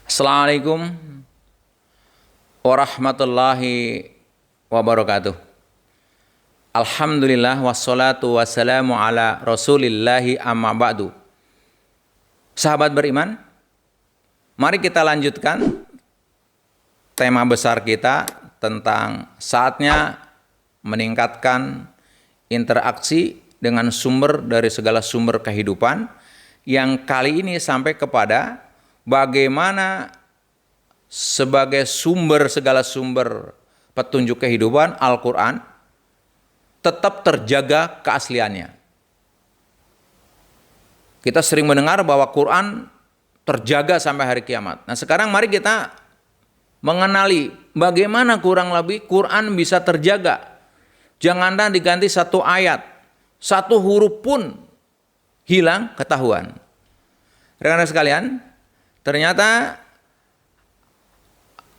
Assalamualaikum warahmatullahi wabarakatuh. Alhamdulillah wassalatu wassalamu ala rasulillahi amma ba'du. Sahabat beriman, mari kita lanjutkan tema besar kita tentang saatnya meningkatkan interaksi dengan sumber dari segala sumber kehidupan, yang kali ini sampai kepada bagaimana sebagai sumber segala sumber petunjuk kehidupan Al-Quran tetap terjaga keasliannya. Kita sering mendengar bahwa Quran terjaga sampai hari kiamat. Nah, sekarang mari kita mengenali bagaimana kurang lebih Quran bisa terjaga. Janganlah diganti satu ayat, satu huruf pun hilang ketahuan. Rekan-rekan sekalian, ternyata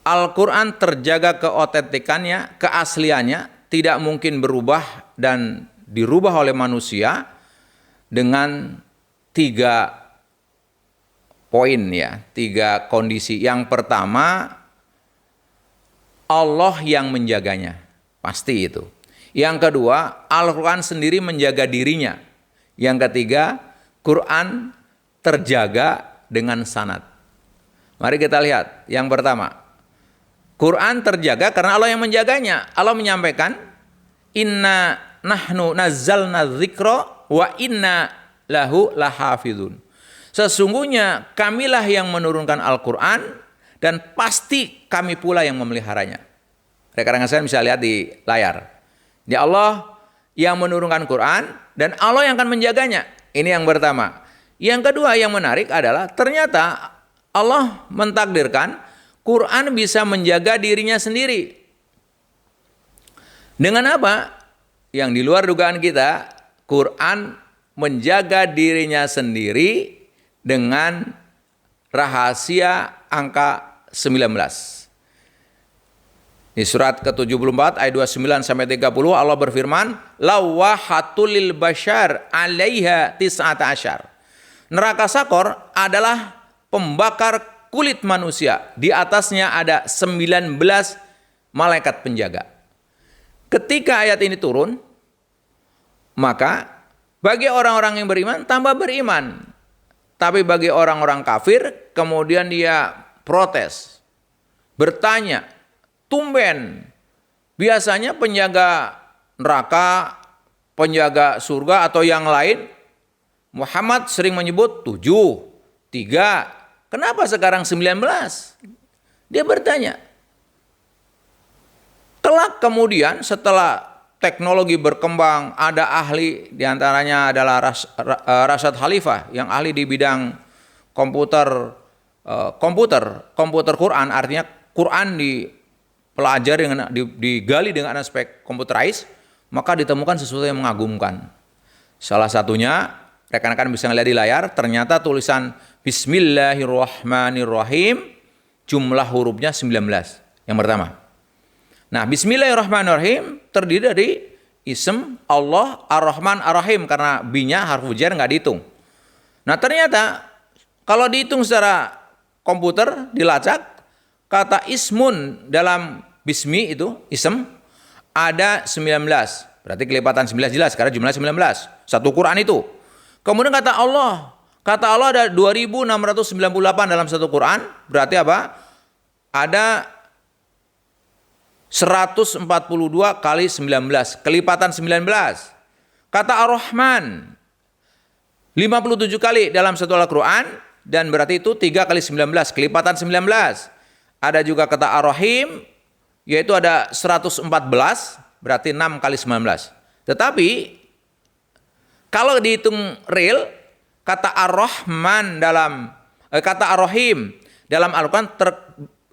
Al-Quran terjaga keotentikannya, keasliannya, tidak mungkin berubah dan dirubah oleh manusia dengan 3 poin ya, 3 kondisi. Yang pertama, Allah yang menjaganya, pasti itu. Yang kedua, Al-Quran sendiri menjaga dirinya. Yang ketiga, Quran terjaga dengan sanad. Mari kita lihat. Yang pertama, Quran terjaga karena Allah yang menjaganya. Allah menyampaikan, "Inna nahnu nazzalna dzikra wa inna lahu lahafizun." Sesungguhnya kamilah yang menurunkan Al-Quran dan pasti kami pula yang memeliharanya. Rekan-rekan saya bisa lihat di layar. Ya, Allah yang menurunkan Quran dan Allah yang akan menjaganya. Ini yang pertama. Yang kedua yang menarik adalah ternyata Allah mentakdirkan Quran bisa menjaga dirinya sendiri. Dengan apa? Yang di luar dugaan kita, Quran menjaga dirinya sendiri dengan rahasia angka 19. Di surat ke-74 ayat 29 sampai 30 Allah berfirman, "Lawahatul lil bashar 'alaiha tis'ata asyar." Neraka Sakor adalah pembakar kulit manusia. Di atasnya ada 19 malaikat penjaga. Ketika ayat ini turun, maka bagi orang-orang yang beriman tambah beriman. Tapi bagi orang-orang kafir, kemudian dia protes, bertanya, tumben, biasanya penjaga neraka, penjaga surga atau yang lain, Muhammad sering menyebut 7, 3, kenapa sekarang 19? Dia bertanya. Kelak kemudian setelah teknologi berkembang, ada ahli, diantaranya adalah Rashad Khalifah, yang ahli di bidang komputer Quran, artinya Quran dipelajari dengan digali dengan aspek computerized, maka ditemukan sesuatu yang mengagumkan. Salah satunya, rekan-rekan bisa melihat di layar, ternyata tulisan Bismillahirrahmanirrahim jumlah hurufnya 19. Yang pertama. Nah, Bismillahirrahmanirrahim terdiri dari ism Allah Ar-Rahman Ar-Rahim, karena B-nya harfu jar nggak dihitung. Nah, ternyata kalau dihitung secara komputer dilacak, kata ismun dalam bismi itu ism ada 19. Berarti kelipatan 19 jelas karena jumlah 19. Satu Quran itu. Kemudian kata Allah ada 2698 dalam satu Quran, berarti apa? Ada 142 kali 19, kelipatan 19. Kata Ar-Rahman 57 kali dalam satu Al-Quran, dan berarti itu 3 kali 19, kelipatan 19. Ada juga kata Ar-Rahim, yaitu ada 114, berarti 6 kali 19. Tetapi kalau dihitung real, kata Ar-Rahman kata Ar-Rahim dalam Al-Quran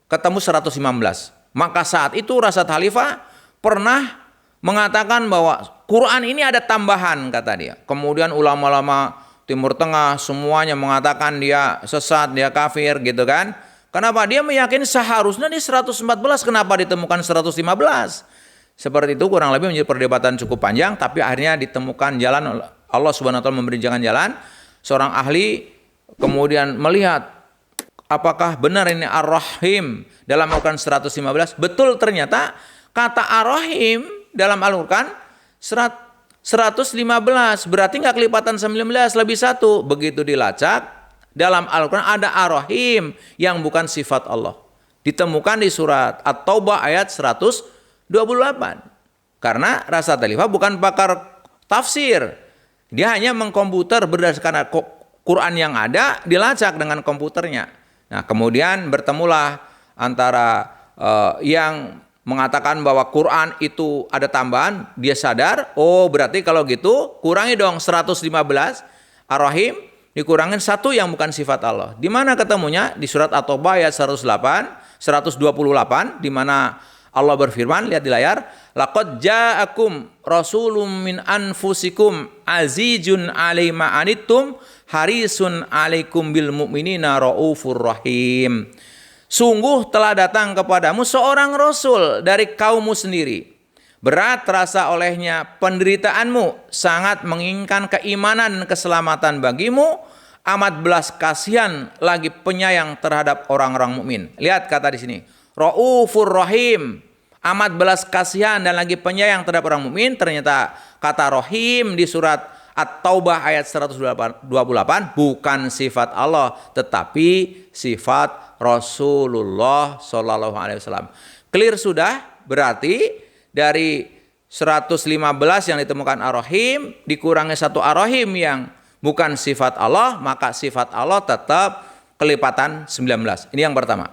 ketemu 115. Maka saat itu Rashad Khalifah pernah mengatakan bahwa Quran ini ada tambahan, kata dia. Kemudian ulama-ulama Timur Tengah semuanya mengatakan dia sesat, dia kafir gitu kan. Kenapa? Dia meyakini seharusnya di 114, kenapa ditemukan 115? Seperti itu kurang lebih menjadi perdebatan cukup panjang, tapi akhirnya ditemukan jalan, Allah Subhanahu wa taala memberi jalan. Seorang ahli kemudian melihat apakah benar ini Ar-Rahim dalam Al-Quran 115? Betul, ternyata kata Ar-Rahim dalam Al-Quran 115, berarti nggak kelipatan 19, lebih satu. Begitu dilacak, dalam Al-Quran ada Ar-Rahim yang bukan sifat Allah. Ditemukan di surat At-Taubah ayat 128. Karena Rasad Khalifah bukan pakar tafsir. Dia hanya mengkomputer berdasarkan Quran yang ada, dilacak dengan komputernya. Nah, kemudian bertemulah antara yang mengatakan bahwa Quran itu ada tambahan, dia sadar, oh berarti kalau gitu kurangi dong 115 Ar-Rahim, dikurangin satu yang bukan sifat Allah. Di mana ketemunya? Di surat At-Taubah ayat 128, di mana Allah berfirman, lihat di layar, laqad ja'akum rasulun min anfusikum azizun 'alaihi ma anittum harisun 'alaikum bil mu'minina raufur rahim. Sungguh telah datang kepadamu seorang rasul dari kaummu sendiri. Berat terasa olehnya penderitaanmu, sangat menginginkan keimanan dan keselamatan bagimu, amat belas kasihan lagi penyayang terhadap orang-orang mukmin. Lihat kata di sini, Raufur Rahim, amat belas kasihan dan lagi penyayang terhadap orang mukmin. Ternyata kata Rahim di surat At-Taubah ayat 128 bukan sifat Allah, tetapi sifat Rasulullah Shallallahu Alaihi Wasallam. Clear sudah? Berarti dari 115 yang ditemukan Ar-Rahim dikurangi satu Ar-Rahim yang bukan sifat Allah, maka sifat Allah tetap kelipatan 19. Ini yang pertama.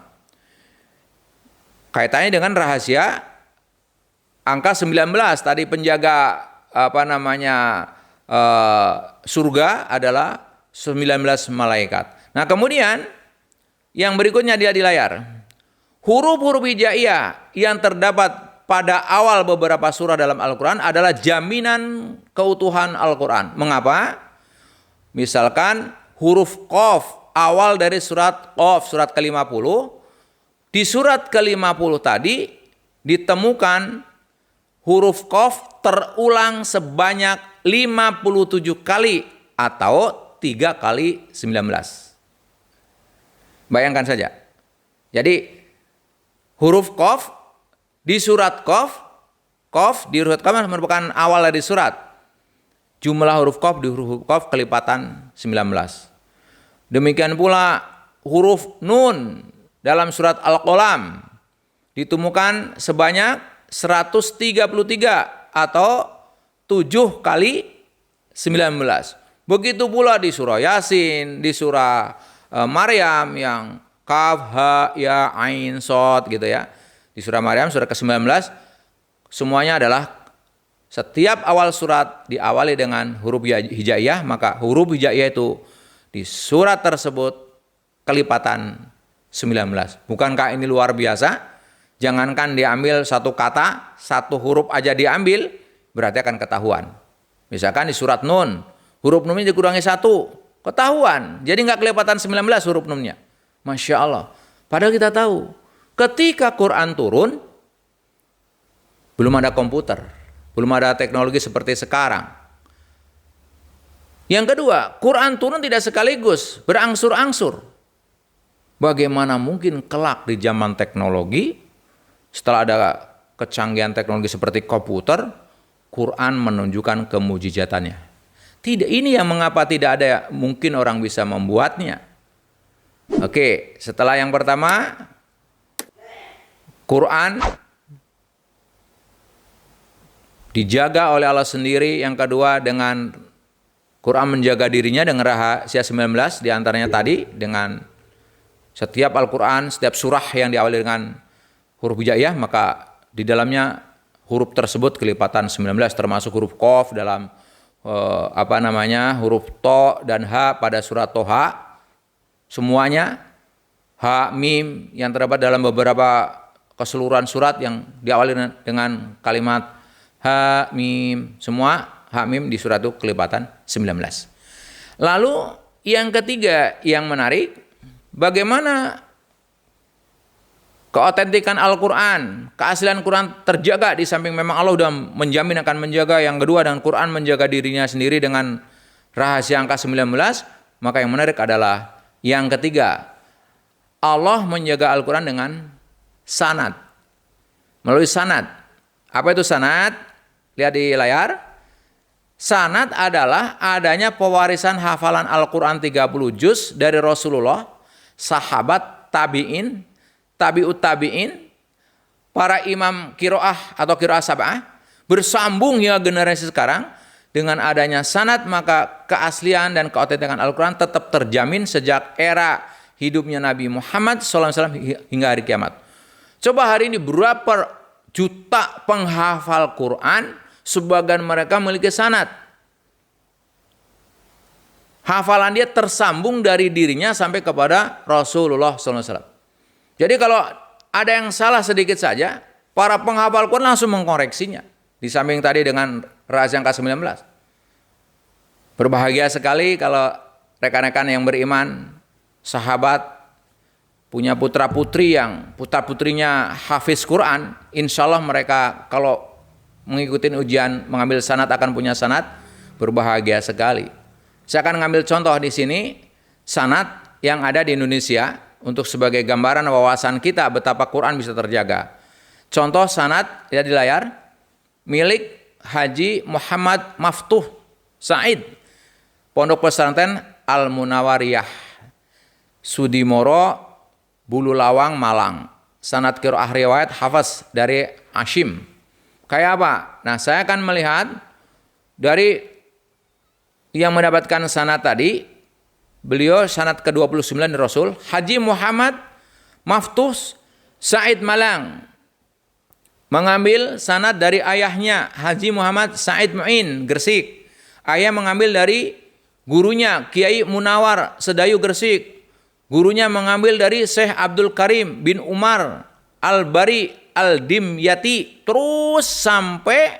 Kaitannya dengan rahasia angka 19 tadi, penjaga surga adalah 19 malaikat. Nah, kemudian yang berikutnya dia di layar. Huruf-huruf hijaiyah yang terdapat pada awal beberapa surah dalam Al-Quran adalah jaminan keutuhan Al-Quran. Mengapa? Misalkan huruf Qaf awal dari surat Qaf, surat ke-50. Di surat ke-50 tadi ditemukan huruf Qaf terulang sebanyak 57 kali atau 3 kali 19. Bayangkan saja. Jadi huruf Qaf di surat Qaf di surat Qaf merupakan awal dari surat. Jumlah huruf Qaf di huruf Qaf kelipatan 19. Demikian pula huruf Nun dalam surat Al-Qalam ditemukan sebanyak 133 atau 7 kali 19. Begitu pula di surah Yasin, di surah Maryam yang Kaf, Ha, Ya, Ain, Shad gitu ya. Di surah Maryam surah ke-19 semuanya adalah setiap awal surat diawali dengan huruf hijaiyah, maka huruf hijaiyah itu di surat tersebut kelipatan 19. Bukankah ini luar biasa? Jangankan diambil satu kata, satu huruf aja diambil, berarti akan ketahuan. Misalkan di surat Nun, huruf Nunnya dikurangi satu, ketahuan. Jadi nggak kelipatan 19 huruf Nunnya. Masya Allah. Padahal kita tahu, ketika Quran turun, belum ada komputer, belum ada teknologi seperti sekarang. Yang kedua, Quran turun tidak sekaligus, berangsur-angsur. Bagaimana mungkin kelak di zaman teknologi, setelah ada kecanggihan teknologi seperti komputer, Quran menunjukkan kemujizatannya. Tidak, ini yang mengapa tidak ada mungkin orang bisa membuatnya. Oke, setelah yang pertama, Quran dijaga oleh Allah sendiri. Yang kedua, dengan Quran menjaga dirinya dengan rahasia 19, diantaranya tadi dengan setiap Al-Quran, setiap surah yang diawali dengan huruf hijaiyah, maka di dalamnya huruf tersebut kelipatan 19, termasuk huruf Qaf dalam huruf To dan Ha pada surat Toha. Semuanya Ha, Mim yang terdapat dalam beberapa keseluruhan surat yang diawali dengan kalimat Ha, Mim, semua Ha, Mim di surat itu kelipatan 19. Lalu yang ketiga yang menarik, bagaimana keotentikan Al-Quran, keaslian Quran terjaga, di samping memang Allah sudah menjamin akan menjaga. Yang kedua, dan Quran menjaga dirinya sendiri dengan rahasia angka 19, maka yang menarik adalah yang ketiga, Allah menjaga Al-Quran dengan sanad. Melalui sanad. Apa itu sanad? Lihat di layar. Sanad adalah adanya pewarisan hafalan Al-Quran 30 juz dari Rasulullah, sahabat, tabi'in, tabi'ut tabi'in, para imam kiroah atau kiroah sab'ah, bersambung hingga generasi sekarang. Dengan adanya sanad, maka keaslian dan keautentikan Al-Quran tetap terjamin sejak era hidupnya Nabi Muhammad SAW hingga hari kiamat. Coba hari ini berapa juta penghafal Quran, sebagian mereka memiliki sanad. Hafalan dia tersambung dari dirinya sampai kepada Rasulullah SAW. Jadi kalau ada yang salah sedikit saja, para penghafal Quran langsung mengkoreksinya. Di samping tadi dengan rahasia yang ke-19. Berbahagia sekali kalau rekan-rekan yang beriman, sahabat, punya putra-putri yang putra-putrinya hafiz Quran, insya Allah mereka kalau mengikuti ujian mengambil sanad akan punya sanad, berbahagia sekali. Saya akan ngambil contoh di sini, sanad yang ada di Indonesia, untuk sebagai gambaran wawasan kita betapa Quran bisa terjaga. Contoh sanad, lihat di layar, milik Haji Muhammad Maftuh Said, Pondok Pesantren Al-Munawariyah, Sudimoro, Bulu Lawang, Malang. Sanad qiraah riwayat hafaz dari Hashim. Kayak apa? Nah, saya akan melihat dari yang mendapatkan sanad tadi, beliau sanad ke-29 dari Rasul, Haji Muhammad Maftuh Said Malang, mengambil sanad dari ayahnya Haji Muhammad Said Mu'in Gresik. Ayah mengambil dari gurunya Kiai Munawar Sedayu Gresik. Gurunya mengambil dari Syekh Abdul Karim bin Umar Al-Bari Al-Dimyati. Terus sampai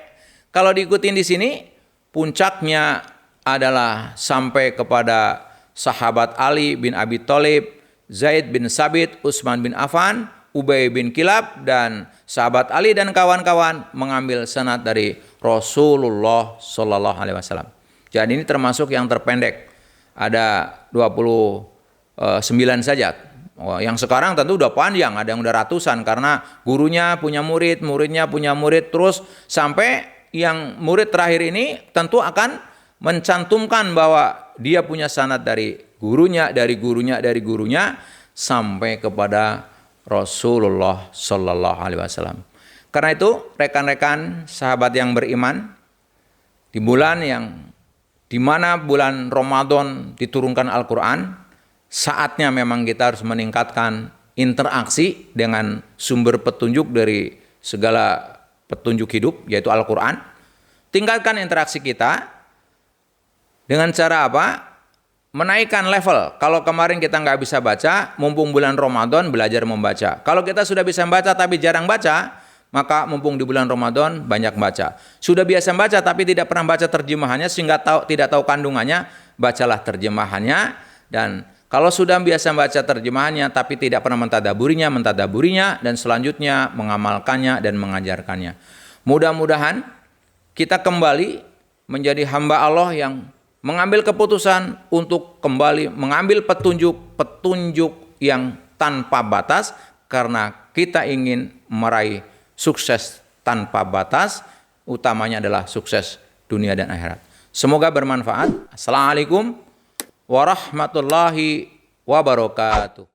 kalau diikutin di sini puncaknya adalah sampai kepada sahabat Ali bin Abi Thalib, Zaid bin Sabit, Utsman bin Affan, Ubay bin Kilab, dan sahabat Ali dan kawan-kawan mengambil sanad dari Rasulullah Sallallahu Alaihi Wasallam. Jadi ini termasuk yang terpendek. Ada 29 saja. Yang sekarang tentu udah panjang, ada yang udah ratusan karena gurunya punya murid, muridnya punya murid, terus sampai yang murid terakhir ini tentu akan mencantumkan bahwa dia punya sanad dari gurunya, dari gurunya, dari gurunya sampai kepada Rasulullah Sallallahu Alaihi Wasallam. Karena itu rekan-rekan sahabat yang beriman, di bulan yang dimana bulan Ramadan diturunkan Al-Quran, saatnya memang kita harus meningkatkan interaksi dengan sumber petunjuk dari segala petunjuk hidup, yaitu Al-Quran. Tingkatkan interaksi kita dengan cara apa? Menaikkan level. Kalau kemarin kita nggak bisa baca, mumpung bulan Ramadan belajar membaca. Kalau kita sudah bisa membaca tapi jarang baca, maka mumpung di bulan Ramadan banyak baca. Sudah biasa baca tapi tidak pernah baca terjemahannya sehingga tidak tahu kandungannya, bacalah terjemahannya. Dan kalau sudah biasa baca terjemahannya tapi tidak pernah mentadaburinya dan selanjutnya mengamalkannya dan mengajarkannya. Mudah-mudahan kita kembali menjadi hamba Allah yang mengambil keputusan untuk kembali mengambil petunjuk yang tanpa batas, karena kita ingin meraih sukses tanpa batas, utamanya adalah sukses dunia dan akhirat. Semoga bermanfaat. Assalamualaikum warahmatullahi wabarakatuh.